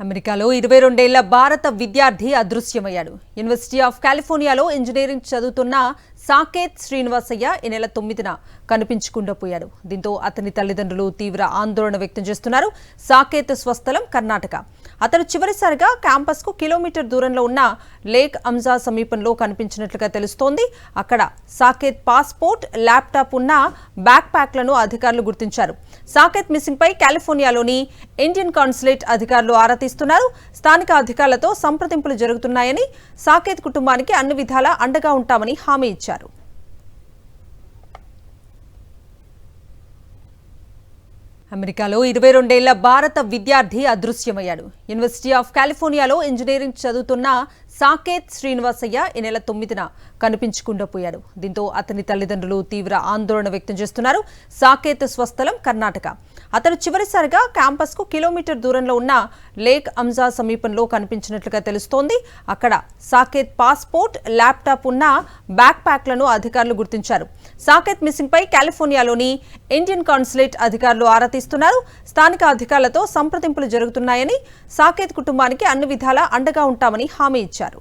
అమెరికాలో 22 ఏళ్ల భారత విద్యార్థి అదృశ్యమయ్యాడు. యూనివర్సిటీ ఆఫ్ కాలిఫోర్నియాలో ఇంజనీరింగ్ చదువుతున్న సాకేత్ శ్రీనివాసయ్య ఈ నెల 9న కనిపించకుండా పోయాడు. దీంతో అతని తల్లిదండ్రులు తీవ్ర ఆందోళన వ్యక్తం చేస్తున్నారు. సాకేత్ స్వస్థలం కర్ణాటక. అతను చివరిసారిగా క్యాంపస్కు కిలోమీటర్ దూరంలో ఉన్న లేక్ అంజా సమీపంలో కనిపించినట్లుగా తెలుస్తోంది. అక్కడ సాకేత్ పాస్పోర్ట్, ల్యాప్టాప్ ఉన్న బ్యాక్ ప్యాక్లను అధికారులు గుర్తించారు. సాకేత్ మిస్సింగ్ పై కాలిఫోర్నియాలోని ఇండియన్ కాన్సులేట్ అధికారులు ఆరా తీస్తున్నారు. స్థానిక అధికారులతో సంప్రదింపులు జరుగుతున్నాయని, సాకేత్ కుటుంబానికి అన్ని విధాలా అండగా ఉంటామని హామీ ఇచ్చారు. అమెరికాలో 22 ఏళ్ల భారత విద్యార్థి అదృశ్యమయ్యాడు. యూనివర్సిటీ ఆఫ్ కాలిఫోర్నియాలో ఇంజనీరింగ్ చదువుతున్న సాకేత్ శ్రీనివాసయ్య ఈ నెల 9న కనిపించకుండా పోయాడు. దీంతో అతని తల్లిదండ్రులు తీవ్ర ఆందోళన వ్యక్తం చేస్తున్నారు. సాకేత్ స్వస్థలం కర్ణాటక. అతను చివరిసారిగా క్యాంపస్కు కిలోమీటర్ దూరంలో ఉన్న లేక్ అంజా సమీపంలో కనిపించినట్లుగా తెలుస్తోంది. అక్కడ సాకేత్ పాస్పోర్ట్, ల్యాప్టాప్ ఉన్న బ్యాక్ ప్యాక్లను అధికారులు గుర్తించారు. సాకేత్ మిస్సింగ్ పై కాలిఫోర్నియాలోని ఇండియన్ కాన్సులేట్ అధికారులు ఆరా తీస్తున్నారు. స్థానిక అధికారులతో సంప్రదింపులు జరుగుతున్నాయని, సాకేత్ కుటుంబానికి అన్ని విధాలా అండగా ఉంటామని హామీ ఇచ్చారు.